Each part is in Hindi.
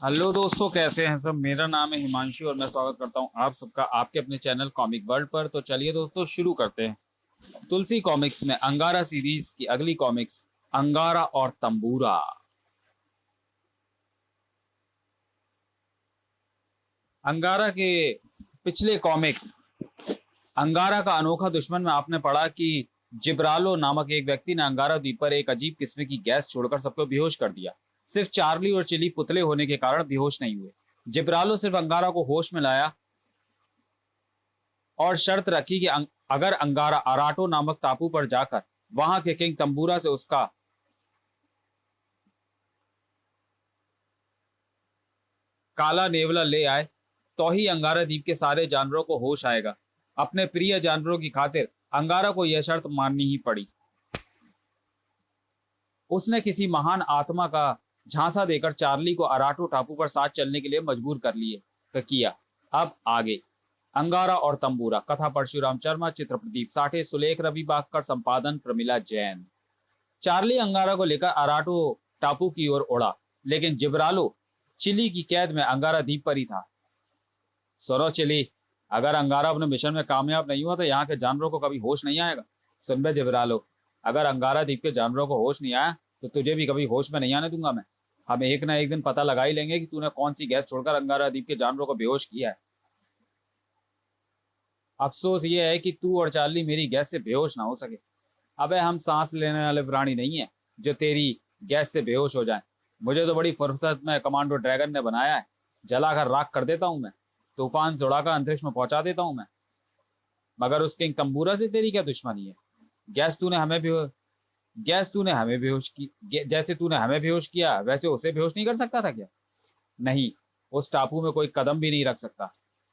हेलो दोस्तों, कैसे हैं सब। मेरा नाम है हिमांशु और मैं स्वागत करता हूं आप सबका आपके अपने चैनल कॉमिक वर्ल्ड पर। तो चलिए दोस्तों, शुरू करते हैं। तुलसी कॉमिक्स में अंगारा सीरीज की अगली कॉमिक्स, अंगारा और तंबूरा। अंगारा के पिछले कॉमिक अंगारा का अनोखा दुश्मन में आपने पढ़ा कि जिब्रालो नामक एक व्यक्ति ने अंगारा द्वीप पर एक अजीब किस्म की गैस छोड़कर सबको बेहोश कर दिया। सिर्फ चार्ली और चिली पुतले होने के कारण बेहोश नहीं हुए। जिब्रालो सिर्फ अंगारा को होश में लाया और शर्त रखी कि अगर अंगारा अराटो नामक टापू पर जाकर वहां के किंग तंबूरा से उसका काला नेवला ले आए तो ही अंगारा द्वीप के सारे जानवरों को होश आएगा। अपने प्रिय जानवरों की खातिर अंगारा को यह शर्त माननी ही पड़ी। उसने किसी महान आत्मा का झांसा देकर चार्ली को अराटो टापू पर साथ चलने के लिए मजबूर किया। अब आगे। अंगारा और तंबूरा। कथा परशुराम शर्मा, चित्र प्रदीप साठे, सुलेख रवि बागकर, संपादन प्रमिला जैन। चार्ली अंगारा को लेकर अराटो टापू की ओर उड़ा, लेकिन जिब्रालो चिली की कैद में अंगारा द्वीप पर ही था। सुनो चिली, अगर अंगारा अपने मिशन में कामयाब नहीं हुआ तो यहाँ के जानवरों को कभी होश नहीं आएगा। सुन बे जिब्रालो, अगर अंगारा द्वीप के जानवरों को होश नहीं आया तो तुझे भी कभी होश में नहीं आने दूंगा मैं। हम एक ना एक दिन पता लगा ही लेंगे कि तूने कौन सी गैस छोड़कर अंगारा द्वीप के जानवरों को बेहोश किया है। अफसोस ये है कि तू और चार्ली मेरी गैस से बेहोश ना हो सके। अबे हम सांस लेने वाले प्राणी नहीं है जो तेरी गैस से बेहोश हो जाए। मुझे तो बड़ी फुर्सत में कमांडो ड्रैगन ने बनाया है। जलाकर राख कर देता हूं मैं, तूफान से उड़ाकर अंतरिक्ष में पहुंचा देता हूं मैं। मगर उस किंग तंबूरा से तेरी क्या दुश्मनी है? गैस तूने हमें भी गैस तूने हमें बेहोश की जैसे तूने हमें बेहोश किया वैसे उसे बेहोश नहीं कर सकता था क्या? नहीं, उस टापू में कोई कदम भी नहीं रख सकता।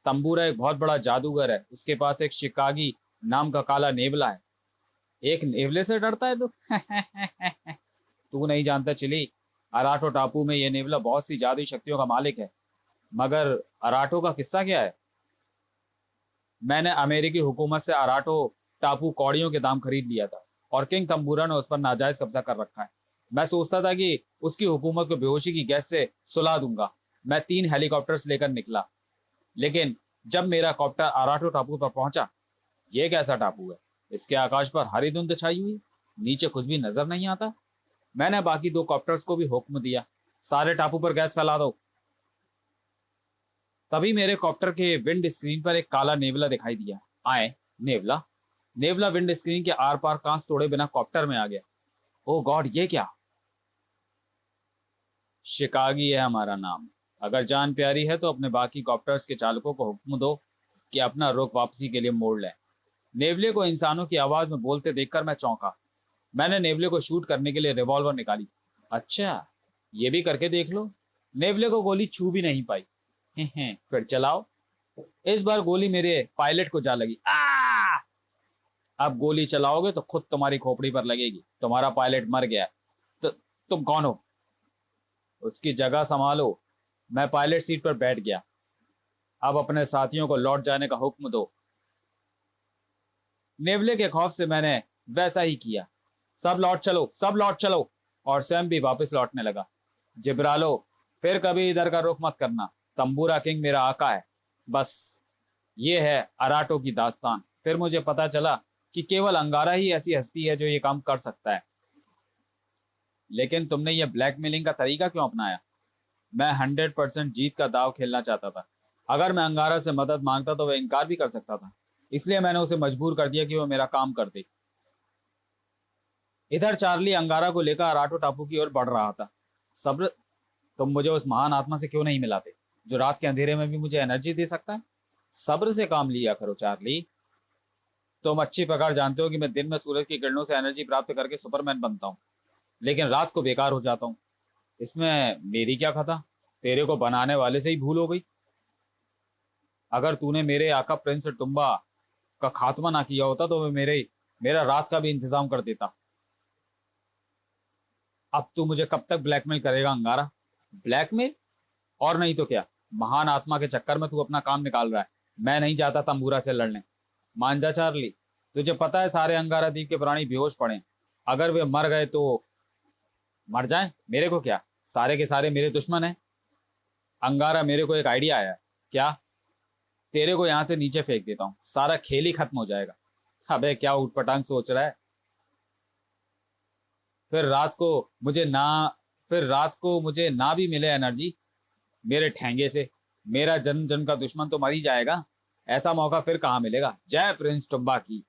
तंबूरा एक बहुत बड़ा जादूगर है, उसके पास एक शिकागी नाम का काला नेवला है। एक नेवले से डरता है तू? तू नहीं जानता चिली, अराटो टापू में यह नेवला बहुत सी जादुई शक्तियों का मालिक है। मगर अराटो का किस्सा क्या है? मैंने अमेरिकी हुकूमत से अराटो टापू कौड़ियों के दाम खरीद लिया था और किंग तंबूरा ने उस पर नाजायज कब्जा कर रखा है। मैं सोचता था कि उसकी हुकूमत को बेहोशी की गैस से सुला दूंगा। मैं 3 हेलीकॉप्टर्स लेकर निकला, लेकिन जब मेरा कॉप्टर अराटो टापू पर पहुंचा, ये कैसा टापू है? इसके आकाश पर हरी धुंध छाई हुई, नीचे कुछ भी नजर नहीं आता। मैंने बाकी 2 कॉप्टर्स को भी हुक्म दिया, सारे टापू पर गैस फैला दो। तभी मेरे कॉप्टर के विंड स्क्रीन पर एक काला नेवला दिखाई दिया। आए नेवला। नेवला विंड स्क्रीन के आर पार कांच तोड़े बिना कॉप्टर में आ गया। ओ गॉड, ये क्या? शिकागी है हमारा नाम। अगर जान प्यारी है तो अपने बाकी कॉप्टर्स के चालकों को हुक्म दो कि अपना रुख वापसी के लिए मोड़ लें। नेवले को इंसानों की आवाज में बोलते देखकर मैं चौंका। मैंने नेवले को शूट करने के लिए रिवॉल्वर निकाली। अच्छा, ये भी करके देख लो। नेवले को गोली छू भी नहीं पाई। फिर चलाओ। इस बार गोली मेरे पायलट को जा लगी। अब गोली चलाओगे तो खुद तुम्हारी खोपड़ी पर लगेगी। तुम्हारा पायलट मर गया। तो तुम कौन हो? उसकी जगह संभालो। मैं पायलट सीट पर बैठ गया। अब अपने साथियों को लौट जाने का हुक्म दो। नेवले के खौफ से मैंने वैसा ही किया। सब लौट चलो, सब लौट चलो। और स्वयं भी वापस लौटने लगा। जिब्रालो, फिर कभी इधर का रुख मत करना। तंबूरा किंग मेरा आका है। बस ये है अराटो की दास्तान। फिर मुझे पता चला कि केवल अंगारा ही ऐसी हस्ती है जो ये काम कर सकता है। लेकिन तुमने ये ब्लैकमेलिंग का तरीका क्यों अपनाया? मैं 100% जीत का दाव खेलना चाहता था। अगर मैं अंगारा से मदद मांगता तो वह इनकार भी कर सकता था। इसलिए मैंने उसे मजबूर कर दिया कि वह मेरा काम कर दे। इधर चार्ली अंगारा को लेकर अराटो टापू की ओर बढ़ रहा था। सब्र, तुम मुझे उस महान आत्मा से क्यों नहीं मिलाते जो रात के अंधेरे में भी मुझे एनर्जी दे सकता है? सब्र से काम लिया करो चार्ली। तुम अच्छी प्रकार जानते हो कि मैं दिन में सूरज की किरणों से एनर्जी प्राप्त करके सुपरमैन बनता हूँ, लेकिन रात को बेकार हो जाता हूँ। इसमें मेरी क्या खता? तेरे को बनाने वाले से ही भूल हो गई। अगर तूने मेरे आका प्रिंस टुम्बा का खात्मा ना किया होता तो वह मेरा रात का भी इंतजाम कर देता। अब तू मुझे कब तक ब्लैकमेल करेगा अंगारा? ब्लैकमेल? और नहीं तो क्या। महान आत्मा के चक्कर में तू अपना काम निकाल रहा है। मैं नहीं जाता तंबूरा से लड़ने। मान जा चार्ली, तुझे पता है सारे अंगारा द्वीप के प्राणी बेहोश पड़े। अगर वे मर गए तो मर जाएं, मेरे को क्या। सारे के सारे मेरे दुश्मन हैं। अंगारा, मेरे को एक आइडिया आया। क्या? तेरे को यहाँ से नीचे फेंक देता हूँ, सारा खेल ही खत्म हो जाएगा। अबे क्या उठपटांग सोच रहा है? फिर रात को मुझे ना फिर रात को मुझे ना भी मिले एनर्जी मेरे ठेंगे से, मेरा जन्म जन्म का दुश्मन तो मर ही जाएगा। ऐसा मौका फिर कहाँ मिलेगा। जय प्रिंस टुम्बा की।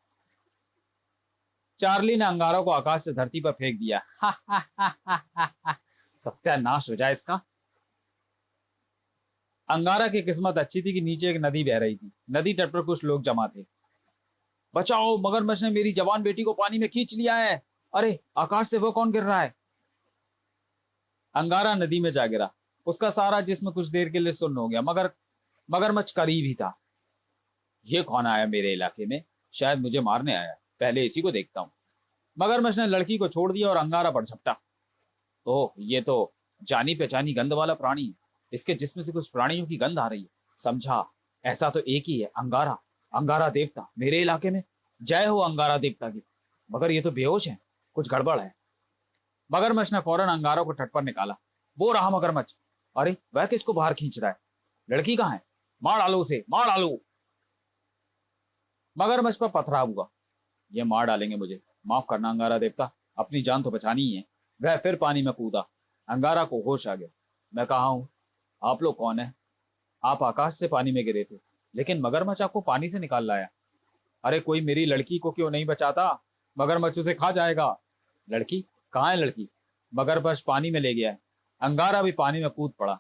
चार्ली ने अंगारों को आकाश से धरती पर फेंक दिया। सत्यानाश हो जाए इसका। अंगारा की किस्मत अच्छी थी कि नीचे एक नदी बह रही थी। नदी तट पर कुछ लोग जमा थे। बचाओ, मगरमच्छ ने मेरी जवान बेटी को पानी में खींच लिया है। अरे आकाश से वो कौन गिर रहा है? अंगारा नदी में जा गिरा। उसका सारा जिस्म कुछ देर के लिए सुन्न हो गया, मगर मगरमच्छ करीब ही था। ये कौन आया मेरे इलाके में? शायद मुझे मारने आया। पहले इसी को देखता हूँ। मगरमच्छ ने लड़की को छोड़ दिया और अंगारा पर झपटा। ओह, ये तो जानी पहचानी गंध वाला प्राणी है। इसके जिस्म से कुछ प्राणियों की गंध आ रही है। समझा, ऐसा तो एक ही है, अंगारा। अंगारा देवता मेरे इलाके में। जय हो अंगारा देवता की। मगर ये तो बेहोश है, कुछ गड़बड़ है। मगरमच्छ ने फौरन अंगारों को तट पर निकाला। वो रहा मगरमच्छ। अरे वह किसको बाहर खींच रहा है? लड़की कहाँ है? मार डालो उसे, मार डालो। मगरमच्छ पर पथराव हुआ। ये मार डालेंगे मुझे। माफ करना अंगारा देवता, अपनी जान तो बचानी ही है। वह फिर पानी में कूदा। अंगारा को होश आ गया। मैं कहा हूं, आप लोग कौन है? आप आकाश से पानी में गिरे थे, लेकिन मगरमच्छ आपको पानी से निकाल लाया। अरे कोई मेरी लड़की को क्यों नहीं बचाता? मगरमच्छ उसे खा जाएगा। लड़की? कहाँ है लड़की? मगरमच्छ पानी में ले गया है। अंगारा भी पानी में कूद पड़ा।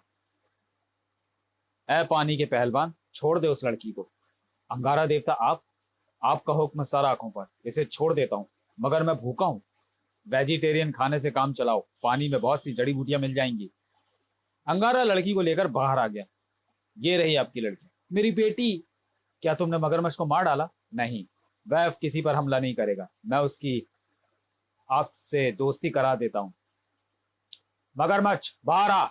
ए पानी के पहलवान, छोड़ दे उस लड़की को। अंगारा देवता, आपका हुक्म सर आंखों पर। इसे छोड़ देता हूँ, मगर मैं भूखा हूँ। वेजिटेरियन खाने से काम चलाओ, पानी में बहुत सी जड़ी बूटियां मिल जाएंगी। अंगारा लड़की को लेकर बाहर आ गया। ये रही आपकी लड़की। मेरी बेटी। क्या तुमने मगरमच्छ को मार डाला? नहीं, वह किसी पर हमला नहीं करेगा। मैं उसकी आपसे दोस्ती करा देता हूँ। मगरमच्छ बाहर आ।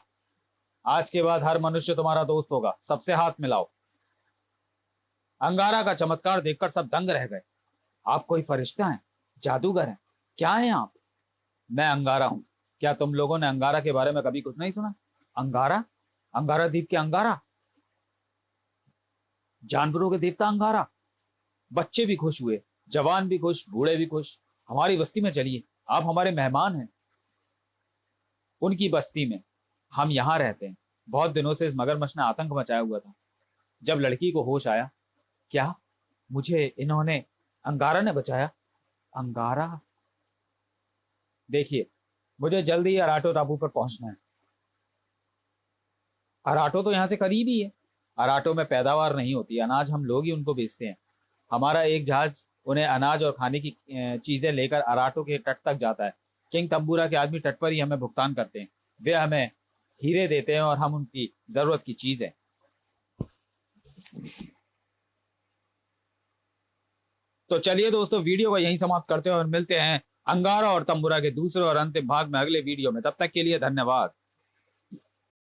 आज के बाद हर मनुष्य तुम्हारा दोस्त होगा। सबसे हाथ मिलाओ। अंगारा का चमत्कार देखकर सब दंग रह गए। आप कोई फरिश्ता हैं? जादूगर हैं? क्या हैं आप? मैं अंगारा हूं। क्या तुम लोगों ने अंगारा के बारे में कभी कुछ नहीं सुना? अंगारा? अंगारा द्वीप के अंगारा? जानवरों के देवता अंगारा? बच्चे भी खुश हुए, जवान भी खुश, बूढ़े भी खुश। हमारी बस्ती में चलिए, आप हमारे मेहमान हैं। उनकी बस्ती में हम यहाँ रहते हैं। बहुत दिनों से इस मगरमच्छ ने आतंक मचाया हुआ था। जब लड़की को होश आया, क्या मुझे इन्होंने अंगारा ने बचाया? अंगारा? देखिए, मुझे जल्दी ही अराटो टापू पर पहुंचना है। अराटो तो यहाँ से करीब ही है। अराटो में पैदावार नहीं होती, अनाज हम लोग ही उनको बेचते हैं। हमारा एक जहाज उन्हें अनाज और खाने की चीजें लेकर अराटो के तट तक जाता है। किंग तंबूरा के आदमी तट पर ही हमें भुगतान करते हैं। वे हमें हीरे देते हैं और हम उनकी जरूरत की चीजें। तो चलिए दोस्तों, वीडियो को यहीं समाप्त करते हैं और मिलते हैं अंगारा और तंबूरा के दूसरे और अंतिम भाग में अगले वीडियो में। तब तक के लिए धन्यवाद।